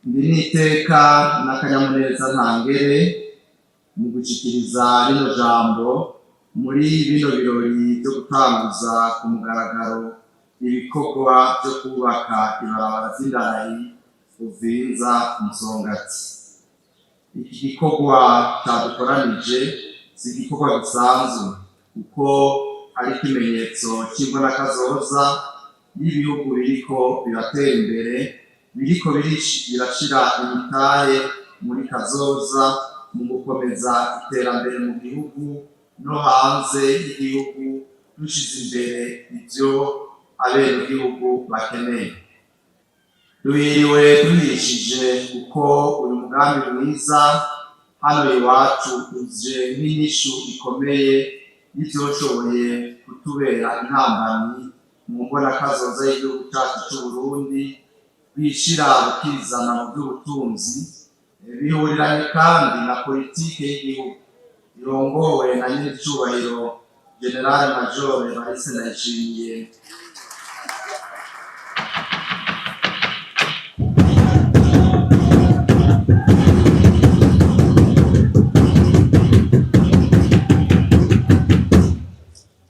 Ndi n'iteka n'akanyamuneza ntangere mu gushikiriza rino jambo muri bino birori byo gutanguza ku mugaragaro ibikorwa byo kubaka ibarabara z'indarayi Uvinza Musongati. Iki gikorwa cyadukoranije si igikorwa gisanzwe kuko ari ikimenyetso cy'imbonakazoza y'ibihugu biriko biratera imbere, biriko birashira imitahe muri kazoza mu gukomeza iterambere mu gihugu no hanze y'igihugu, dushize imbere ivyo abenegihugu bakeneye. Duhiriwe duhishije kuko uyu mugambi mwiza hano iwacu uje nk'inyishu ikomeye y'ivyoshoboye kutubera intambamyi mu mbonakazoza y'igihugu cacu c'Uburundi, bishira bukizana mu by'ubutunzi, bihuriranye kandi na politike y'igihugu irongowe na nyir'icubahiro General Major Evariste Ndayishimiye.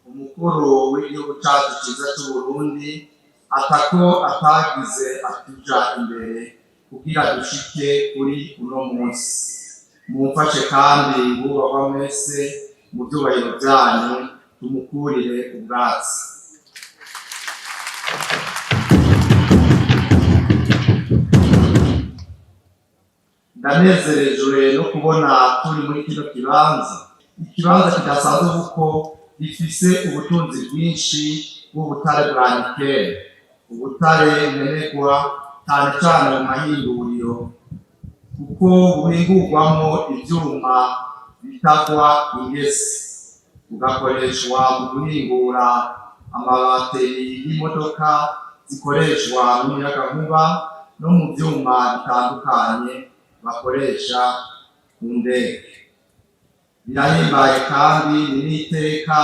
Umukuru w'igihugu cacu ciza c'Uburundi atako atagize atuja imbere kugira dushike kuri uno munsi. Mumfashe kandi bubahwa mwese mu vyubahiro vyanyu tumukurire ubwatsi. Ndanezerejwe no kubona turi muri kino kibanza, ikibanza kidasanzwe kuko gifise ubutunzi bwinshi bw'ubutare bwa nikeli, ubutare nkenerwa cyane cyane mu mahinguriro kuko buhingurwamo ivyuma bitagwa ingese, bugakoreshwa mu guhingura amabateri y'imodoka zikoreshwa n'umuyagankuba no mu vyuma bitandukanye bakoresha ku ndege. Birahimbaye kandi ni n'iteka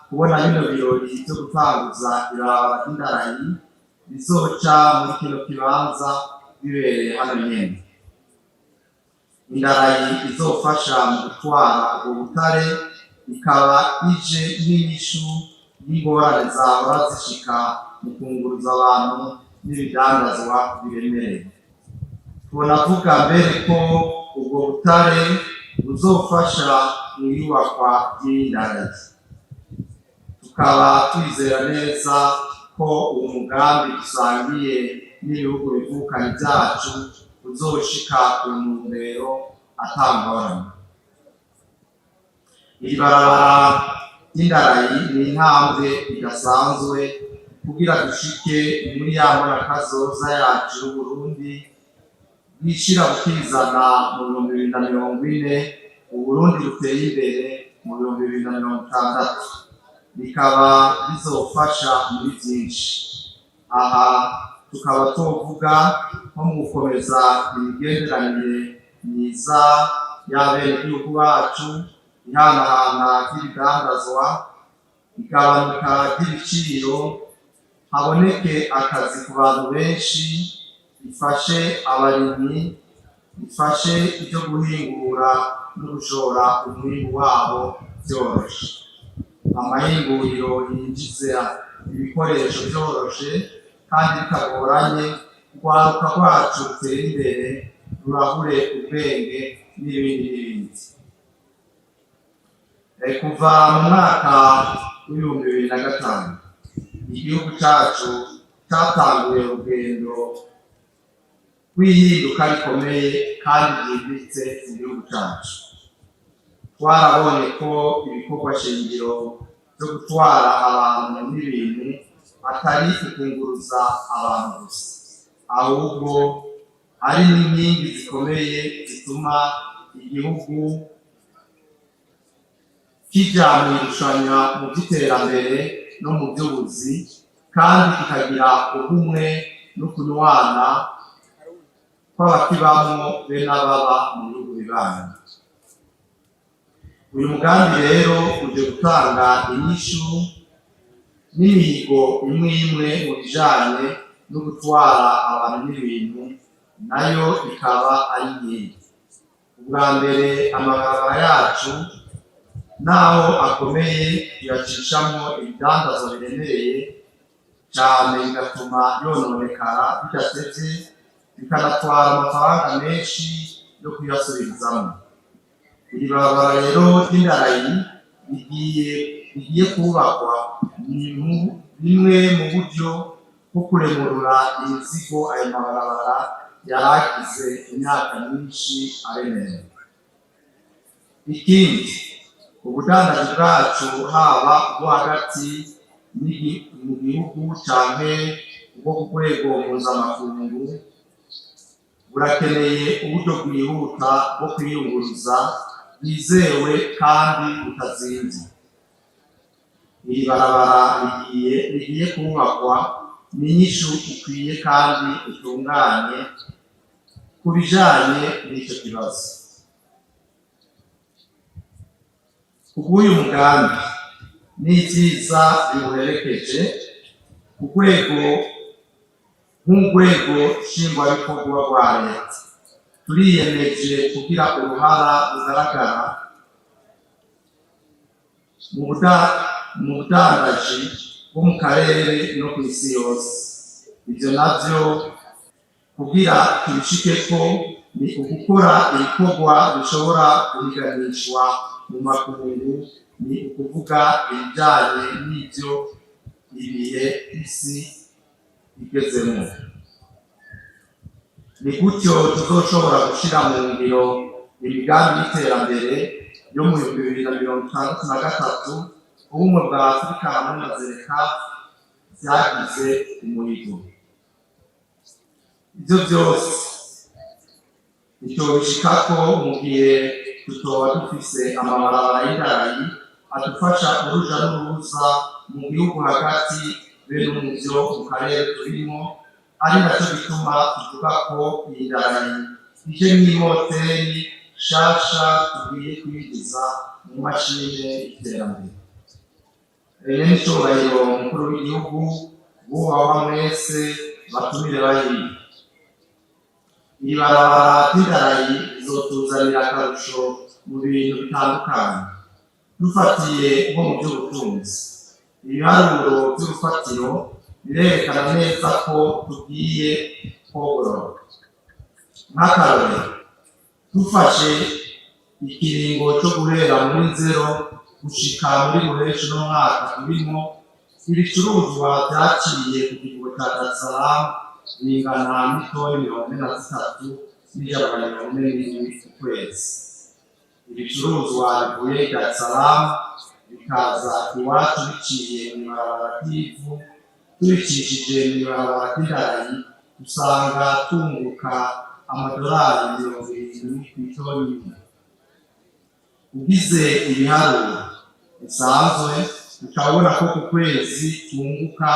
kubona bino birori byo gutanguza ibarabara ry'indarayi bizoca muri kino kibanza bibereye hano nyene. Indarayi izofasha mu gutwara ubwo butare, ikaba ije n'inyishu y'ingorane zahora zishika mu kunguruza abantu n'ibidandazwa biremereye. Tunavuga mbere ko ubwo butare buzofasha mu iyubakwa ry'indarayi. Tukaba twizera neza ko uwo mugambi dusangiye n'ibihugu bivukanye vyacu uzoshika ku ntumbero atangorane. Iri barabara ry'indarayi ni intambwe idasanzwe kugira dushike muri ya mbonakazoza yacu y'Uburundi bwishira bukizana mu 2040, Uburundi buteye imbere mu 2060. Bikaba bizofasha muri byinshi. Aha tukaba tuvuga nko mu gukomeza imigenderanire myiza y'abenegihugu bacu, ihanahana ry'ibidandazwa, igabanuka ry'ibiciro, haboneke akazi ku bantu benshi, bifashe abarimyi, bifashe ibyo guhingura no gushora umwimbu wabo vyoroshe. Amahinguriro yinjiza ibikoresho vyoroshe kandi bitagoranye, urwaruka rwacu rutera imbere rurahure ubwenge n'ibindi. Kuva mu mwaka w'2005 igihugu cacu catanguye urugendo rw'ihinduka rikomeye kandi ryimbitse mu gihugu cacu. Twarabonye ko ibikorwa shingiro byo gutwara abantu n'ibintu atari ukunguruza abantu gusa, ahubwo ari n'inkingi zikomeye zituma igihugu kija mu irushanwa mu by'iterambere no mu by'ubuzi, kandi kikagira ubumwe no kunywana kw'abakibamwo be n'ababa mu bihugu bibanyi. Uyu mugambi rero uje gutanga inyishu n'imihigo imwe imwe mu bijanye no gutwara abantu n'ibintu nayo ikaba ari nkeya. Ubwa mbere amabarabara yacu naho akomeye tuyacishamo ibidandazwa biremereye cyane, bigatuma yononekara bidatevye, bikanatwara amafaranga menshi yo kuyasubizamo. Iri barabara rero ry'indarayi rigiye kubakwa ni bimwe mu buryo bwo kuremurura imizigo ayo mabarabara yaragize imyaka myinshi aremereye. Ikindi, ubudandaji bwacu haba bwo hagati mu gihugu canke ubwo ku rwego mpuzamakungu burakeneye uburyo bwihuta bwo kwiyunguruza bwizewe kandi butazinze. Iri barabara rigiye kubakwa ni inyishu ikwiye kandi itunganye ku bijanye n'icyo kibazo. Kubw'uyu mugambi n'ivyiza biwuherekeje nk'urwego nshingwabikorwa rwa leta, turiyemeje kugira uruhara rugaragara mu budandaji bwo mu karere no ku isi yose. Ivyo navyo kugira tubishikeko ni ugukora ibikorwa bishobora guhiganishwa mu makungu, ni ukuvuga ibijanye n'ivyo ibihe isi igezemo. Ni gutyo tuzoshobora gushira mu ngiro imigambi y'iterambere yo mu 2063 ubumwe bwa Afurika hamwe na Zereka vyagize umuhigo. Ivyo vyose bitobishikako mu gihe tutoba dufise amabarabara y'indarayi adufasha uruja n'uruza mu gihugu hagati be no mu vyo mu karere turimo. Ari naco gituma tuvuga ko iyi ndarayi ije nk'imoteri shasha tugiye kwinjiza mu mashine y'iterambere. N'icyubahiro umukuru w'igihugu, bubahwa mwese batumire bahiye. Iri barabara ry'indarayi rizotuzanira akarusho mu bintu bitandukanye. Dufatiye nko mu by'ubutunzi, ibiharuro by'urufatiro birerekana neza ko tugiye kogorora. Nk'akarorero, dufashe ikiringo cyo guhera muri 0 gushika muri buheshi n'umwaka turimo, ibicuruzwa byaciye ku kigo cya Dar es Salaam bingana n'itoni 43 n'ijana 47 ku kwezi. Ibicuruzwa bivuye i Dar es Salaam bikaza iwacu biciye mu ibarabara ry'ivu, tubicishije mu ibarabara ry'indarayi usanga tunguka amadolari 70 ku itoni imwe. Ugize ibiharuro bisanzwe ukabona ko ku kwezi tunguka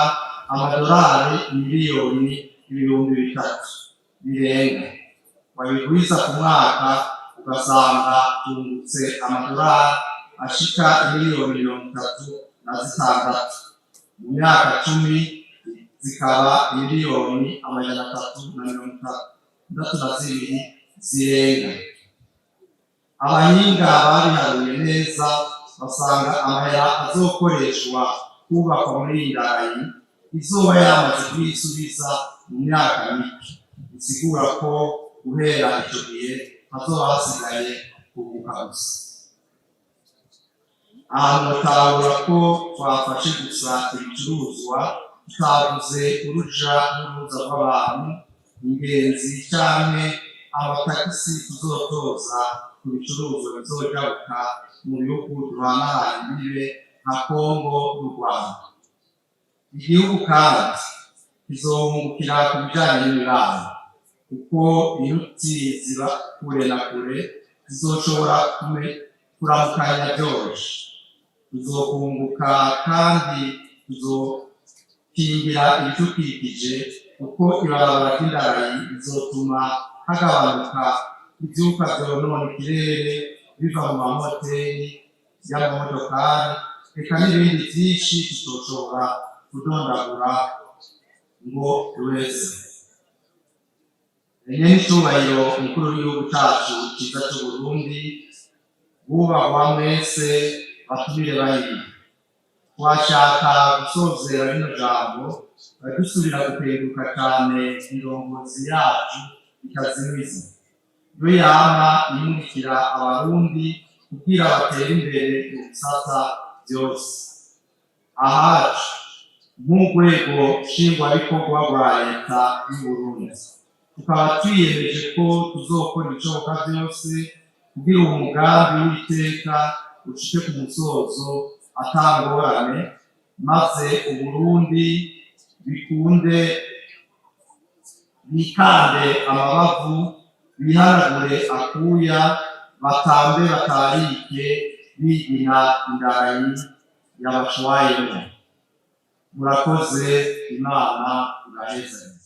amadolari miliyoni 3,000 birenga. Wabigwiza ku mwaka ugasanga tungutse amadolari ashika miliyoni 36. Mu myaka 10 zikaba miliyoni 332 zirenga. Abahinga babiharuye neza basanga amahera azokoreshwa kubakwa muri iyi ndarayi izoba yamaze kwisubiza mu myaka mike. Bisigura ko guhera icyo gihe hazoba hasigaye kubuka gusa. Ahantu mutabura ko twafashe gusa ibicuruzwa, tutavuze uruja n'uruza rw'abantu, ingenzi canke amatagisi tuzotoza ku bicuruzwa bizogaruka mu bihugu duhanahana imbibe nka Kongo n'u Rwanda. Igihugu kandi kizohungukira ku bijanye n'imibano, kuko inyuti ziba kure na kure zizoshobora kuramukanya byoroshe. Tuzokunguka kandi tuzokingira ibidukikije, kuko ibarabara ry'indarayi rizotuma hagabanuka ivyuka vyonona ikirere biva mu mamoteri y'amamodokari, eka n'ibindi vyinshi tutoshobora kudondagura ngo wese. nyenicubahiro umukuru w'igihugu cacu ciza c'Uburundi, bubahwa mwese batumire bayiri, twashaka gusozera rino jambo dusubira gukenguruka cane indongozi yacu ikazimiza yo yama imurikira abarundi kugira batere imbere mu bisata vyose. Ahacu nk'urwego nshingwabikorwa rwa leta y'Uburundi tukaba twiyemeje ko tuzokora ibishoboka vyose kugira uwo mugambi w'iteka ushike ku musozo ata ngorane, maze Uburundi bikunde bikande amabavu, bihanagure akuya, batambe batarike bigina indarayi y'abashwayemo. Murakoze, Imana iraheza.